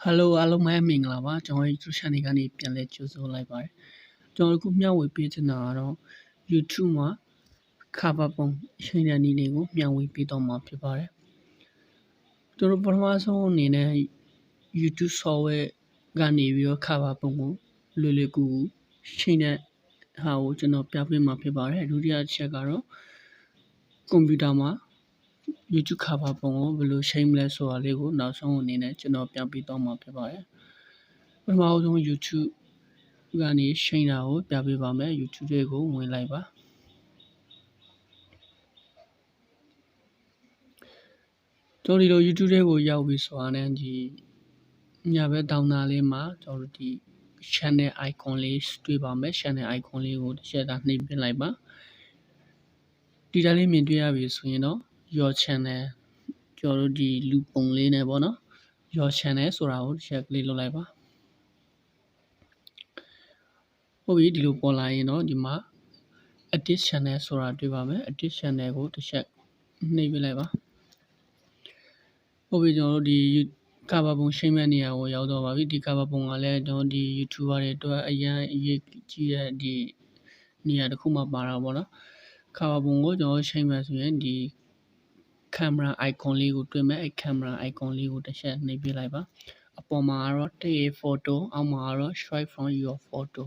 Hello အားလုံးပဲမင်္ဂလာပါကျွန်တော် YouTube channel ကနေပြန်လည်ကြိုဆိုလိုက်ပါတယ်ကျွန်တော်အခုမျှဝေပေးချင်တာကတော့ YouTube မှာ cover ပုံရှိတဲ့နည်းလေးကိုမျှဝေပေးတော့မှာဖြစ်ပါတယ်ကျွန်တော်ပထမဆုံးအနေနဲ့ YouTube software ကနေပြီးတော့ cover ပုံကိုလွယ်လွယ်ကူကူရှိတဲ့ဟာကိုကျွန်တော်ပြပေးမှာဖြစ်ပါတယ်ဒုတိယအချက်ကတော့ကွန်ပျူတာမှာYouTube cover ပုံကိုဘယ်လိုရှိမလဲဆိုတာလေးကိုနောက်ဆုံးအနေနဲ့ကျွန်တော်ပြပေးသွားမှာဖြစ်ပါတယ်ပထမဆုံး YouTube ကနေရှိတာကိုပြပေးပါမယ် YouTube တွေကိုဝင်လိုက်ပါကျွန်တော်ဒီလို YouTube တွေကိုရောက်ပြီဆိုတာနဲ့ဒီညာဘက်တောင်သားလေးမှာကျွန်တော်တို့ဒီ channel icon လေးတွေ့ပါမယ် channel icon လေးကိုတစ်ချက်သာနှိပ်ပစ်လိုက်ပါဒီတိုင်းလေးမြင်တွေ့ရပြီဆိုရင်တော့ your channel ကျွန်တော်တို့ဒီလူပုံလေးနဲ့ပေါ့နော် your channel ဆိုတာကိုတစ်ချက်ကလေးလုပ်လိုက်ပါဟုတ်ပြီဒီလိုပေါ်လာရင်တော့ဒီမှာ edit channel ဆိုတာတွေ့ပါမယ် edit channel ကိုတစ်ချက်နှိပ်ပစ်လိုက်ပါဟုတ်ပြီကျွန်တော်တို့ဒီ cover ပုံရှိမဲ့နေရာကိုရောက်တော့ပါပြီဒီ cover ပုံကလည်းကျွန်တော်ဒီ YouTuber တွေအတွက်အရင်အရေးကြီးတဲ့ဒီနေရာတစ်ခုမှပါတာပေါ့နော် cover ပုံကိုကျွန်တော်ရှိမဲ့ဆိုရင်ဒီ camera icon လေးကိုတွေ့မယ်အဲ camera icon လေးကိုတစ်ချက်နှိပ်ပြလိုက်ပါအပေါ်မှာကတော့ take a photo အောက်မှာကတော့ swipe from your photo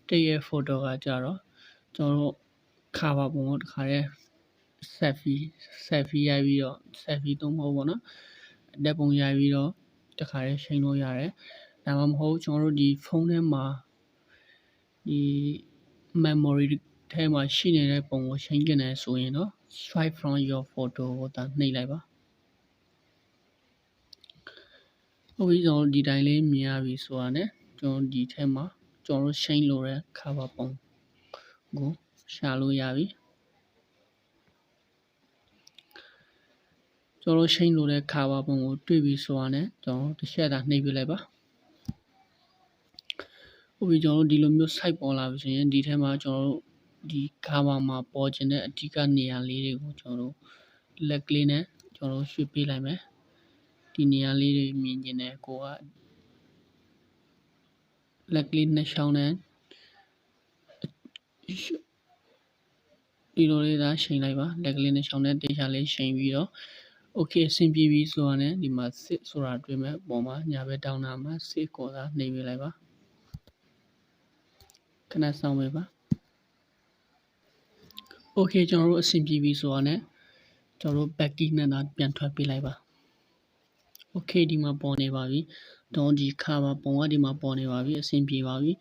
take a photo ကကြတော့ကျွန်တော်တို့ cover ပုံကိုတခါတည်း selfie ရိုက်ပြီးတော့ selfie သုံးဖို့ပေါ့နော်တက်ပုံရိုက်ပြီးတော့တခါတည်းရှိန်လို့ရတယ်ဒါမှမဟုတ်ကျွန်တော်တို့ဒီဖုန်းထဲမှာဒီ memory ထဲမှာရှိနေတဲ့ပုံကိုရှိန်ကျင်တယ်ဆိုရင်တော့ swipe from your photo ကိုဒါနှိပ်လိုက်ပါဟုတ်ပြီကျွန်တော်ဒီတိုင်းလေးမြင်ရပြီဆိုတာနဲ့ကျွန်တော်ဒီထဲမှာကျွန်တော်တို့ရှိန်လို့တဲ့ cover ပုံကိုရှာလို့ရပြီကျွန်တော်ရှိန်လို့တဲ့ cover ပုံကိုတွေ့ပြီဆိုတာနဲ့ကျွန်တော်တစ်ချက်သာနှိပ်ပြလိုက်ပါဟုတ်ပြီကျွန်တော်တို့ဒီလိုမျိုး site ပေါ်လာပြီဆိုရင်ဒီထဲမှာကျွန်တော်တို့ဒီ cover မှာပေါ်ခြင်းတဲ့အဓိကနေရာလေးတွေကိုကျွန်တော်တို့လက်ကလေးနဲ့ကျွန်တော်တို့ရွှေ့ပေးလိုက်မယ်ဒီနေရာလေးတွေမြင်ကျင်တယ်ကိုကလက်ကလေးနဲ့ရှောင်းနဲ့ဒီလိုလေးသာချိန်လိုက်ပါလက်ကလေးနဲ့ရှောင်းနဲ့တေချာလေးချိန်ပြီးတော့ okay အဆင်ပြေပြီဆိုတာနဲ့ဒီမှာ sit ဆိုတာတွေ့မယ်ပေါ်မှာညာဘက်တောင်းတာမှာ sit ကိုသာနှိပ်ပေးလိုက်ပါခဏစောင့်ပေးပါ okay ကျွန်တော်တို့အဆင်ပြေပြီဆိုတာနဲ့ကျွန်တော်တို့ back key နဲ့သာပြန်ထွက်ပေးလိုက်ပါ okay ဒီမှာပေါ်နေပါပြီတော့ဒီ cover ပုံကဒီမှာပေါ်နေပါပြီအဆင်ပြေပါပြီ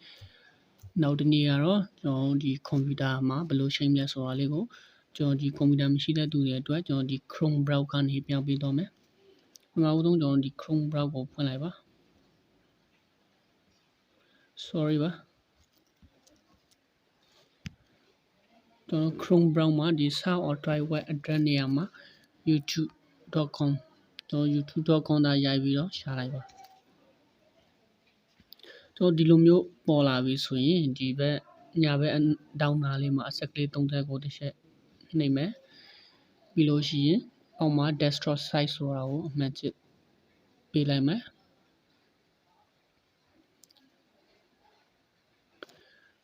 နောက်တစ်နေ့ကတော့ကျွန်တော်ဒီကွန်ပျူတာမှာဘယ်လိုချိန်လဲဆိုတာလေးကိုကျွန်တော်ဒီကွန်ပျူတာမရှိတဲ့သူတွေအတွက်ကျွန်တော်ဒီ Chrome browser ကနေပြောင်းပေးတော့မယ်ပထမဆုံးကျွန်တော်ဒီ Chrome browser ကိုဖွင့်လိုက်ပါ sorry ပါကျွန်တော် Chrome browser မှာဒီ search or try web address နေရာမှာ youtube.com ကျွန်တော် youtube.com သာရိုက်ပြီးတော့ရှာလိုက်ပါကျွန်တော်ဒီလိုမျိုးပေါ်လာပြီဆိုရင်ဒီဘက်ညာဘက်တောင်းသားလေးမှာအဆက်ကလေး၃ထပ်ကိုတစ်ချက်နှိပ်မယ်ပြီးလို့ရှိရင်အောက်မှာ desktop site ဆိုတာကိုအမှတ်ချက်ပေးလိုက်မယ်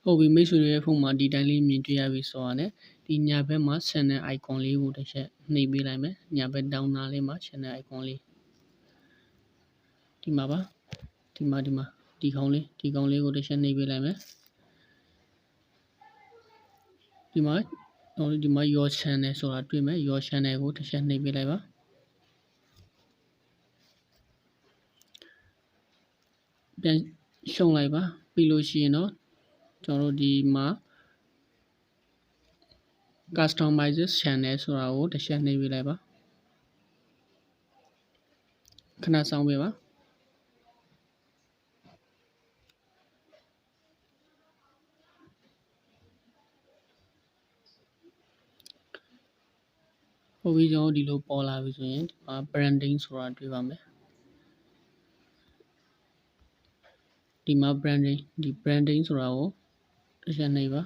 ဟုတ်ပြီမိတ်ဆွေတွေရဲ့ဖုန်းမှာဒီတိုင်းလေးမြင်တွေ့ရပြီဆိုတာနဲ့ဒီညာဘက်မှာ channel icon လေးကိုတစ်ချက်နှိပ်ပေးလိုက်မယ်ညာဘက်တောင်းသားလေးမှာ channel icon လေးဒီမှာပါဒီမှာဒီကောင်လေးကိုတစ်ချက်နှိပ်ပေးလိုက်မယ်ဒီမှာ your channel ဆိုတာတွေ့မယ် your channel ကိုတစ်ချက်နှိပ်ပေးလိုက်ပါပြန်ရှုံလိုက်ပါပြီးလို့ရှိရင်တော့ကျွန်တော်တို့ဒီမှာ customize channel ဆိုတာကိုတစ်ချက်နှိပ်ပေးလိုက်ပါခဏစောင့်ပေးပါဟုတ်ပြီကျွန်တော်ဒီလိုပေါ်လာပြီဆိုရင်ဒီမှာ branding ဆိုတာတွေ့ပါမယ်ဒီမှာ branding ဆိုတာကိုတစ်ချက်နှိပ်ပါ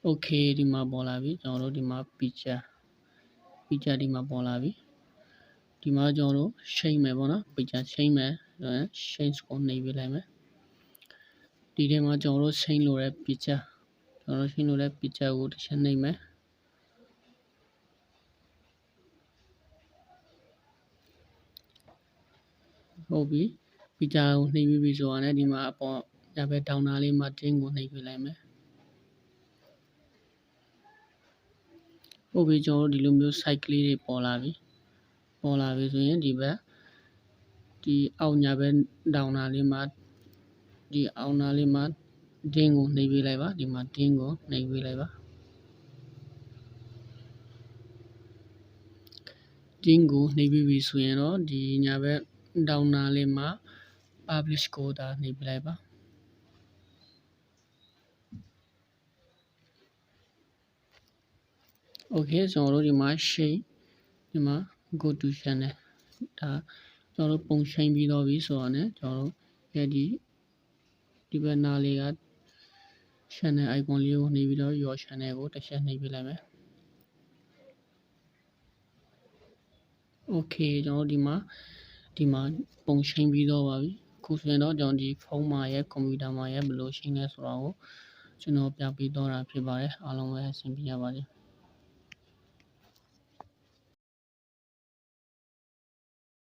okay ဒီမှာပေါ်လာပြီကျွန်တော်တို့ဒီမှာ picture ဒီမှာပေါ်လာပြီဒီမှာကျွန်တော်တို့ချိန်မယ်ပေါ့နော် picture ချိန်မယ် change ကိုနှိပ်ပေးလိုက်မယ်ဒီထဲမှာကျွန်တော်တို့ change လို့တဲ့ picture ကျွန်တော်တို့ change လို့တဲ့ picture ကိုတစ်ချက်နှိပ်မယ်ဟုတ်ပြီ picture ကိုနှိပ်ပြီးပြီဆိုတော့ဒီမှာအပေါ်ညာဘက်ဒေါင်းနာလေးမှာ tin ကိုနှိပ်ပေးလိုက်မယ်ဟုတ်ပြီကျွန်တော်တို့ဒီလိုမျိုး site ကလေးတွေပေါ်လာပြီဆိုရင်ဒီဘက်ဒီအောက်ညာဘက်ဒေါင်းနာလေးမှာဒီအောက်နာလေးမှာ tin ကိုနှိပ်ပေးလိုက်ပါဒီမှာ tin ကိုနှိပ်ပေးလိုက်ပါtin ကိုနှိပ်ပြီးပြီဆိုရင်တော့ဒီညာဘက်ဒေါင်းနာလေးမှာ publish ကိုဒါနှိပ်ပေးလိုက်ပါโอเคကျွန်တော်တို့ဒီမှာ shade ဒီမှာ go to channel ဒါကျွန်တော်တို့ပုံချိန်ပြီးတော့ပြီဆိုတော့ねကျွန်တော်တို့ရဲ့ဒီဘက်နားလေးက channel icon လေးကိုနှိပ်ပြီးတော့ your channel ကိုတစ်ချက်နှိပ်ပေးလိုက်မယ်โอเคကျွန်တော်တို့ဒီမှာပုံချိန်ပြီးတော့ပါပြီအခုဆိုရင်တော့ကျွန်တော်ဒီဖုန်းမှာရဲ့ကွန်ပျူတာမှာရဲ့ဘယ်လိုချိန်လဲဆိုတော့ကျွန်တော်ပြပေးတော့တာဖြစ်ပါတယ်အားလုံးပဲအဆင်ပြေကြပါစေ